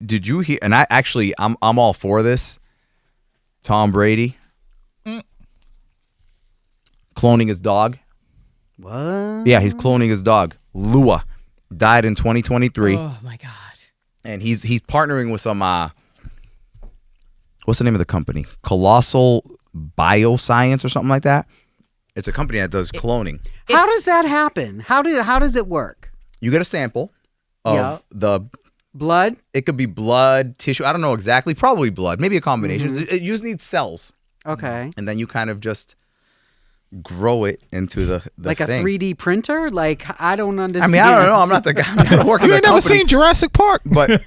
did you hear? And I'm all for this. Tom Brady cloning his dog. What? Yeah, he's cloning his dog. Lua died in 2023. Oh my God. And he's partnering with some what's the name of the company? Colossal Bioscience or something like that. It's a company that does cloning. How does that happen? How does it work? You get a sample of the blood. It could be blood, tissue. I don't know exactly. Probably blood. Maybe a combination. Mm-hmm. It usually needs cells. Okay. And then you kind of just grow it into the like thing. a 3D printer? Like, I don't understand. I mean, I don't know. I'm not the guy. I'm not working. You ain't never seen Jurassic Park, but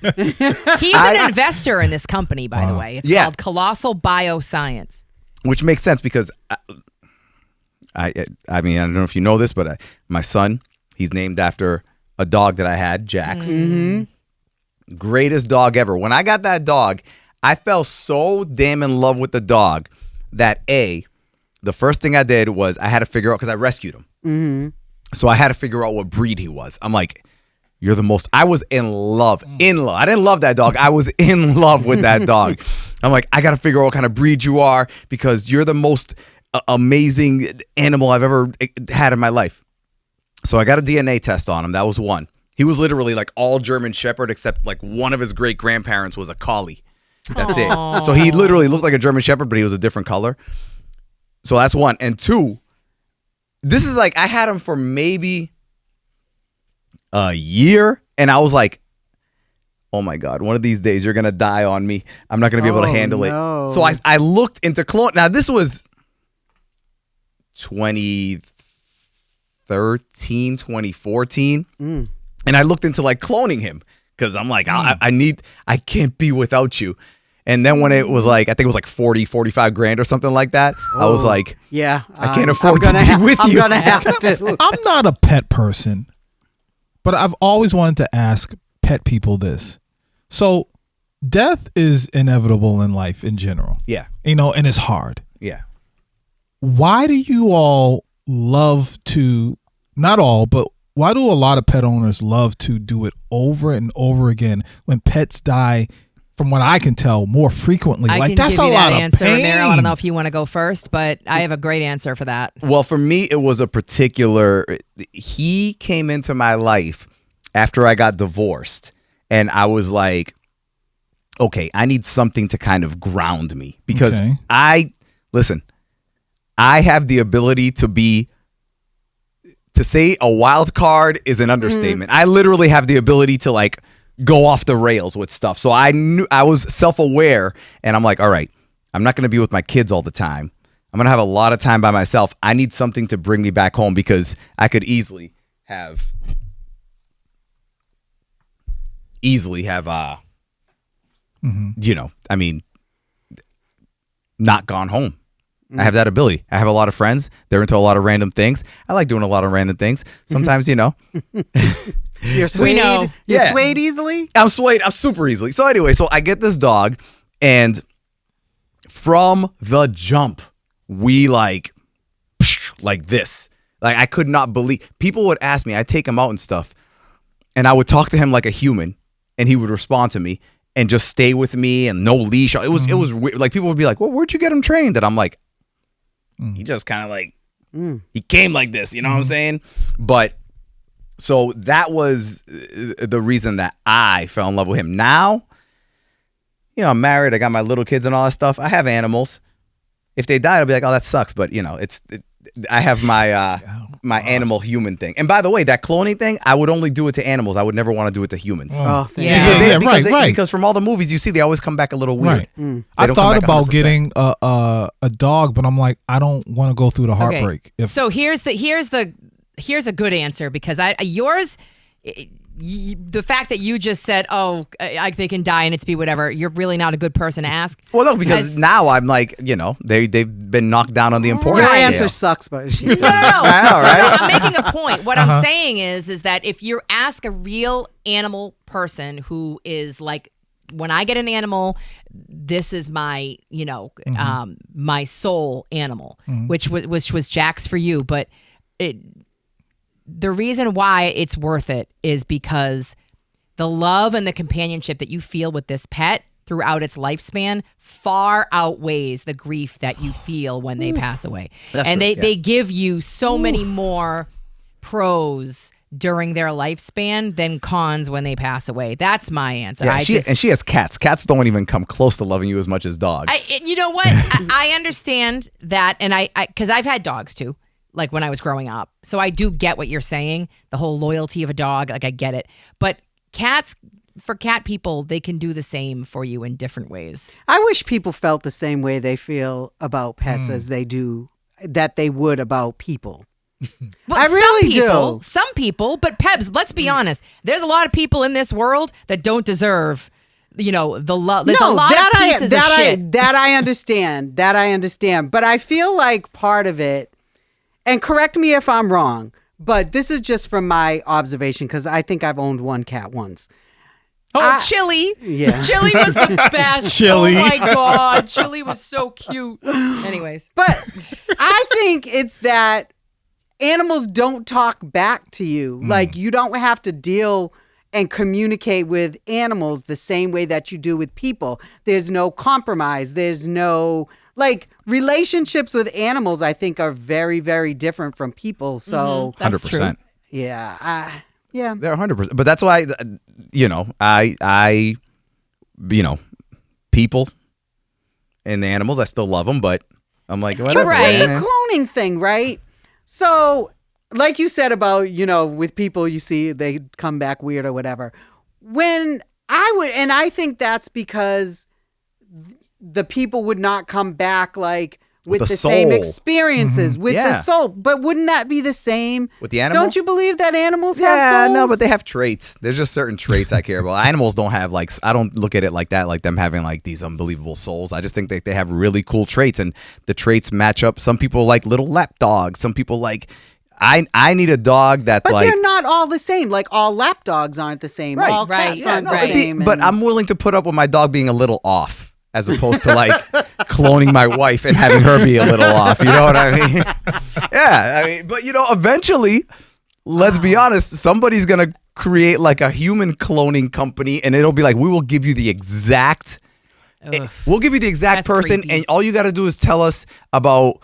he's an investor in this company, by the way. It's called Colossal Bioscience, which makes sense because I mean, I don't know if you know this, but my son, he's named after a dog that I had, Jax. Mm-hmm. Greatest dog ever. When I got that dog, I fell so damn in love with the dog that the first thing I did was I had to figure out, because I rescued him. Mm-hmm. So I had to figure out what breed he was. I'm like, you're the most, I was in love. I didn't love that dog. I was in love with that dog. I'm like, I got to figure out what kind of breed you are because you're the most amazing animal I've ever had in my life. So I got a DNA test on him. That was one. He was literally like all German Shepherd, except like one of his great grandparents was a collie. That's it. So he literally looked like a German Shepherd, but he was a different color. So that's one. And two, this is like, I had him for maybe a year. And I was like, oh my God, one of these days you're going to die on me. I'm not going to be able to handle it. So I looked into clone. Now this was 2013, 2014. And I looked into like cloning him because I'm like, I can't be without you. And then when it was like, I think it was like 40, 45 grand or something like that, I was like, yeah, I can't afford to be with you. I'm going to have to. I'm not a pet person, but I've always wanted to ask pet people this. So death is inevitable in life in general. Yeah. You know, and it's hard. Yeah. Why do you all love to, not all, but why do a lot of pet owners love to do it over and over again when pets die? From what I can tell, more frequently. I like can that's give a you lot that of answer, pain. Meryl. I don't know if you want to go first, but I have a great answer for that. Well, for me, it was a particular. He came into my life after I got divorced, and I was like, okay, I need something to kind of ground me because I have the ability to say a wild card is an understatement. I literally have the ability to like go off the rails with stuff. So I knew, I was self-aware, and I'm like, all right, I'm not going to be with my kids all the time. I'm going to have a lot of time by myself. I need something to bring me back home because I could easily have you know, I mean, not gone home. I have that ability. I have a lot of friends. They're into a lot of random things. I like doing a lot of random things. Sometimes, you know. You're swayed? You're swayed easily? I'm swayed. I'm super easily. So anyway, so I get this dog, and from the jump, we like this. Like I could not believe. People would ask me. I'd take him out and stuff, and I would talk to him like a human, and he would respond to me and just stay with me and no leash. It was weird. Like people would be like, "Well, where'd you get him trained?" And I'm like, he just kind of like he came like this. You know what I'm saying? But. So that was the reason that I fell in love with him. Now, you know, I'm married. I got my little kids and all that stuff. I have animals. If they die, I'll be like, oh, that sucks. But, you know, I have my my animal human thing. And by the way, that cloning thing, I would only do it to animals. I would never want to do it to humans. Oh, thank you. Because from all the movies you see, they always come back a little weird. Right. I thought about getting a dog, but I'm like, I don't want to go through the heartbreak. Okay. So here's a good answer because yours, the fact that you just said, they can die and it's be whatever, you're really not a good person to ask. Well, no, because now I'm like, you know, they've been knocked down on the importance Your scale. answer sucks, but she said. No. I know, right? No, I'm making a point. What I'm saying is that if you ask a real animal person who is like, when I get an animal, this is my, you know, my soul animal, which was Jack's for you, but the reason why it's worth it is because the love and the companionship that you feel with this pet throughout its lifespan far outweighs the grief that you feel when they pass away. And they give you so many more pros during their lifespan than cons when they pass away. That's my answer. Yeah, she has cats. Cats don't even come close to loving you as much as dogs. You know what? I understand that, and because I've had dogs too, like when I was growing up. So I do get what you're saying, the whole loyalty of a dog. Like I get it. But cats, for cat people, they can do the same for you in different ways. I wish people felt the same way they feel about pets as they would about people. Well, I really do. do. Some people, but Pebs, let's be honest. There's a lot of people in this world that don't deserve, the love. There's a lot of pieces of shit. That I understand. But I feel like part of it, and correct me if I'm wrong, but this is just from my observation because I think I've owned one cat once. Chili. Yeah. Chili was the best. Chili. Oh my God. Chili was so cute. Anyways. But I think it's that animals don't talk back to you. Like you don't have to deal and communicate with animals the same way that you do with people. There's no compromise. There's no relationships with animals I think are very, very different from people. So That's 100%. true. Yeah. They're 100%. But that's why, I people and the animals, I still love them, but I'm like, whatever. right. The man. cloning thing, right? So, like you said about, with people, you see they come back weird or whatever. And I think that's because the people would not come back with the same soul. experiences with Yeah. the soul. But wouldn't that be the same With the animal? Don't you believe that animals have Yeah, souls? no, but they have traits. There's just certain traits I care about. Animals don't have I don't look at it like that, like them having these unbelievable souls. I just think they have really cool traits, and the traits match up. Some people like little lap dogs. Some people I need a dog that But they're not all the same. All lap dogs aren't the same. Right. All Right. cats Yeah, aren't no, the right. same. But and- I'm willing to put up with my dog being a little off, as opposed to cloning my wife and having her be a little off. You know what I mean? Yeah, but eventually, let's be honest, somebody's gonna create a human cloning company, and it'll be we will give you the exact. We'll give you the exact That's person, creepy. and all you got to do is tell us about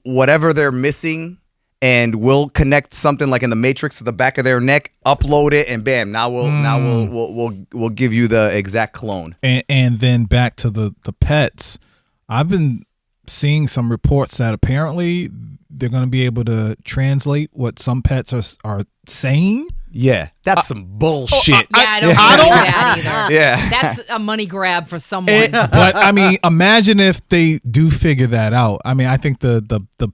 whatever they're missing. And we'll connect something in the Matrix to the back of their neck, upload it, and bam! Now we'll give you the exact clone. And then back to the pets. I've been seeing some reports that apparently they're going to be able to translate what some pets are saying. Yeah, that's some bullshit. I don't believe that either. Yeah. That's a money grab for someone. But I mean, imagine if they do figure that out. I mean, I think the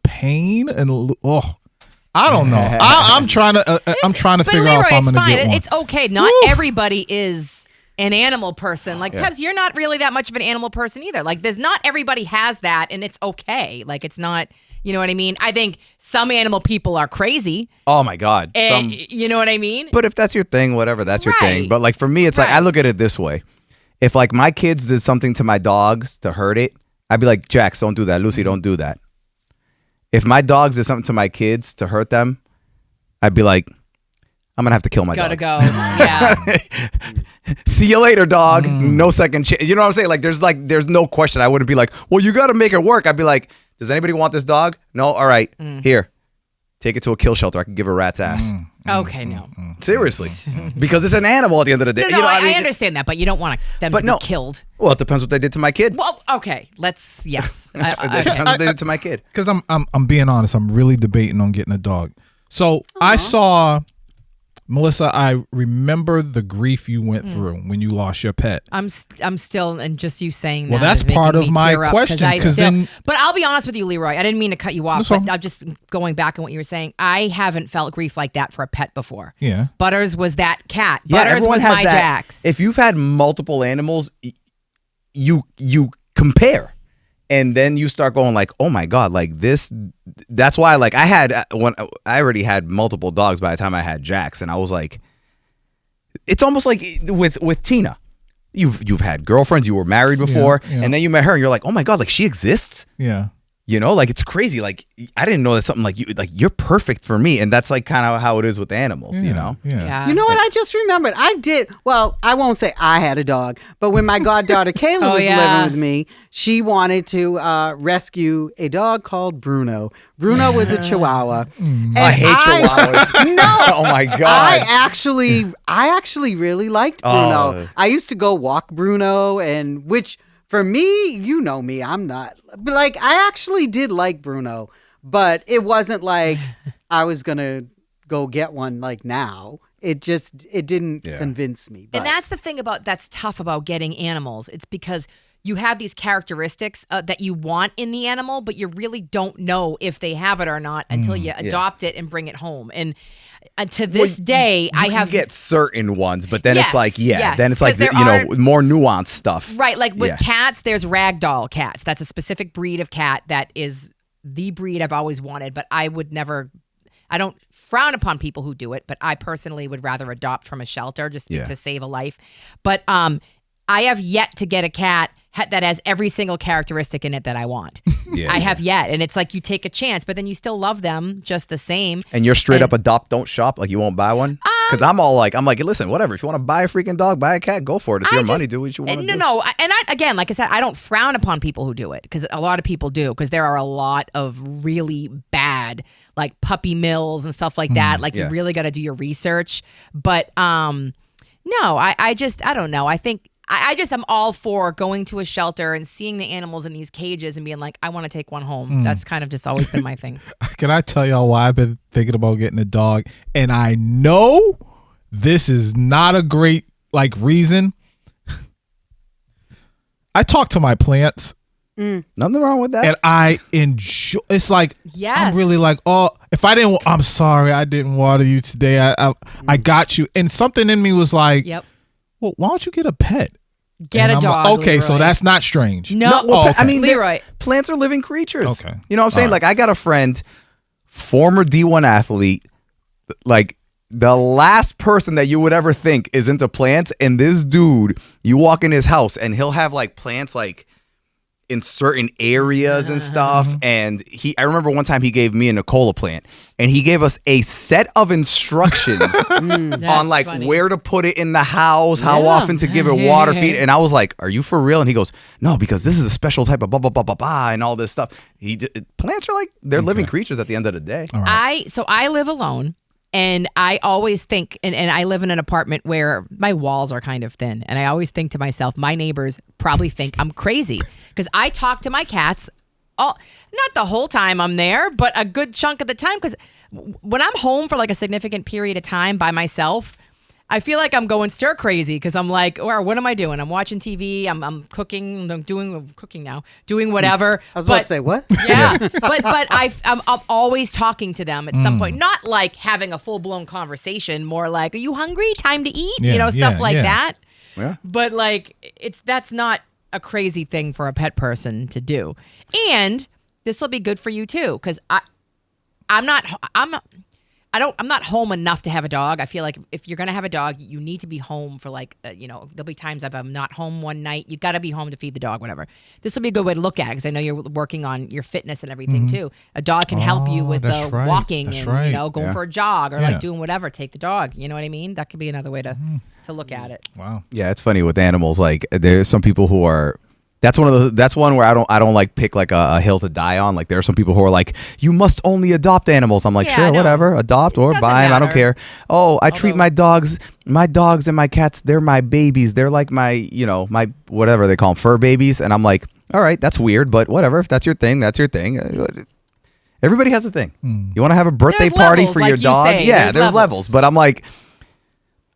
pain and I don't know. I'm trying to But figure Leroy, out if I'm it's going to fine. get one. It's okay. Not everybody is an animal person. Pebs, you're not really that much of an animal person either. There's not everybody has that, and it's okay. It's not. You know what I mean? I think some animal people are crazy. Oh my God. And, you know what I mean? But if that's your thing, whatever, that's your thing. Right. But for me, it's I look at it this way. If my kids did something to my dogs to hurt it, I'd be like, Jax, don't do that. Lucy, don't do that. If my dogs did something to my kids to hurt them, I'd be like, I'm gonna have to kill my Gotta dog. go. Yeah. See you later, dog. No second chance. You know what I'm saying? There's no question. I wouldn't be like, well, you got to make it work. I'd be like, does anybody want this dog? No. All right, here, take it to a kill shelter. I can give her a rat's ass. Okay, no. Seriously, because it's an animal at the end of the day. No, You know what I mean? understand that, but you don't want them to be killed. Well, it depends what they did to my kid. Well, okay. Yes. It depends what they did to my kid. Because I'm being honest, I'm really debating on getting a dog. So I saw, Melissa, I remember the grief you went through when you lost your pet. I'm still, and just you saying Well, that that's is making part of me my tear up, question, 'cause then- but I'll be honest with you, Leroy. I didn't mean to cut you off, That's but all. I'm just going back on what you were saying. I haven't felt grief like that for a pet before. Yeah. Butters was that cat. Yeah, Butters everyone was has my that. Jax. If you've had multiple animals, you compare. And then you start going oh my God, this. That's why I had when I already had multiple dogs by the time I had Jax, and I was like, it's almost like with Tina. You've had girlfriends, you were married before, Yeah. and then you met her, and you're like, oh my God, she exists. Yeah. You know, like it's crazy. Like I didn't know that something like you're perfect for me, and that's like kind of how it is with animals. You know, Yeah. You know what? I just remembered. I did. Well, I won't say I had a dog, but when my goddaughter Kayla was living with me, she wanted to rescue a dog called Bruno. Bruno was a Chihuahua. And I hate Chihuahuas. No. Oh my god. I actually really liked Bruno. Oh. I used to go walk Bruno, and which for me, you know me, I'm not. But like, I actually did like Bruno, but it wasn't like I was gonna go get one like now. It didn't convince me. But. And that's the thing that's tough about getting animals. It's because you have these characteristics that you want in the animal, but you really don't know if they have it or not until you adopt it and bring it home. And to this day, I have get certain ones, but then Yes, it's like, yes, then it's like, 'cause there more nuanced stuff. right. Like with cats, there's ragdoll cats. That's a specific breed of cat that is the breed I've always wanted, but I would never. I don't frown upon people who do it, but I personally would rather adopt from a shelter just to save a life. But I have yet to get a cat that has every single characteristic in it that I want. I have yet. And it's like you take a chance, but then you still love them just the same. And you're straight up adopt, don't shop? Like you won't buy one? Because I'm like, listen, whatever. If you want to buy a freaking dog, buy a cat, go for it. It's your money. Do what you want to do. No. And again, like I said, I don't frown upon people who do it because a lot of people do because there are a lot of really bad like puppy mills and stuff like that. Like you really got to do your research. But no, I don't know. I think I'm all for going to a shelter and seeing the animals in these cages and being like, I want to take one home. That's kind of just always been my thing. Can I tell y'all why I've been thinking about getting a dog? And I know this is not a great reason. I talk to my plants. Nothing wrong with that. And I enjoy. It's like Yes. I'm really like, oh, if I didn't, I'm sorry, I didn't water you today. I got you. And something in me was like, Yep. well, why don't you get a pet? Get And a I'm dog. like, okay, so Leroy. that's not strange. No. Well, okay. I mean, Leroy. plants are living creatures. Okay. You know what I'm saying? All right. Like, I got a friend, former D1 athlete, like, the last person that you would ever think is into plants, and this dude, you walk in his house, and he'll have, like, plants, like, in certain areas and stuff. And I remember one time he gave me a Nicola plant, and he gave us a set of instructions on like funny. where to put it in the house, how often to give it water feed. And I was like, "Are you for real?" And he goes, "No, because this is a special type of blah blah blah blah blah," and all this stuff. Plants are like they're living creatures at the end of the day. All right. I live alone. And I always think, and I live in an apartment where my walls are kind of thin. And I always think to myself, my neighbors probably think I'm crazy. Because I talk to my cats, not the whole time I'm there, but a good chunk of the time. Because when I'm home for like a significant period of time by myself, I feel like I'm going stir crazy because I'm like, well, what am I doing? I'm watching TV. I'm cooking. I'm cooking now. Doing whatever. I was about to say, what? Yeah, but I'm always talking to them at some point. Not like having a full blown conversation. More like, are you hungry? Time to eat? Yeah, Stuff like yeah. that. Yeah. But like, that's not a crazy thing for a pet person to do. And this will be good for you too, because I'm not home enough to have a dog. I feel like if you're going to have a dog, you need to be home for like, there'll be times if I'm not home one night, you got to be home to feed the dog, whatever. This will be a good way to look at it because I know you're working on your fitness and everything too. A dog can help you with that's the right. walking That's and, right. going for a jog or Yeah. like doing whatever. Take the dog. You know what I mean? That could be another way to look at it. Wow. Yeah, it's funny with animals. Like there's some people who are. That's one where I don't like pick like a hill to die on. Like there are some people who are like, you must only adopt animals. I'm like, Yeah, sure, no. whatever, adopt or Doesn't buy them. I don't matter. care. Oh, I treat Although- my dogs and my cats. They're my babies. They're like my whatever they call them, fur babies. And I'm like, all right, that's weird, but whatever. If that's your thing, that's your thing. Everybody has a thing. You want to have a birthday There's party levels, for like your you dog? say. Yeah, There's there's levels. But I'm like,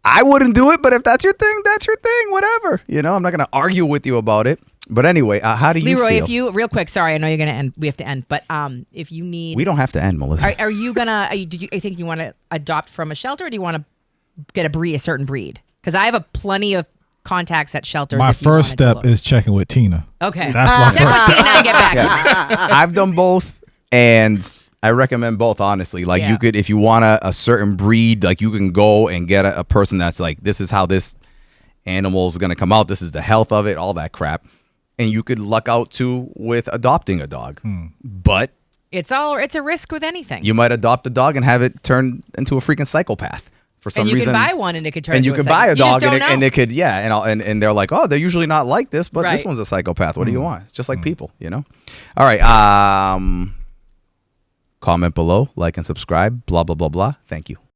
I wouldn't do it, but if that's your thing, that's your thing. Whatever. I'm not gonna argue with you about it. But anyway, how do you Leroy, feel? if you real quick, sorry, I know you're gonna end. We have to end, but if you need, We don't have to end, Melissa. are you gonna? Do you think you want to adopt from a shelter, or do you want to get a certain breed? Because I have plenty of contacts at shelters. My if you first wanted to step look. is checking with Tina. Okay. That's my Check first with step. Tina and get back to me. I've done both, and I recommend both, honestly. Like Yeah. you could, if you want a certain breed, like you can go and get a person that's like, this is how this animal is going to come out. This is the health of it, all that crap. and you could luck out too with adopting a dog. But It's a risk with anything. you might adopt a dog and have it turn into a freaking psychopath for some and you reason. can buy one and it could turn and you into can buy a dog You just don't and know. it could, and they're like, oh, they're usually not like this, but this Right. one's a psychopath. What do you want? It's just like people, All right. Comment below, like and subscribe, blah, blah, blah, blah. Thank you.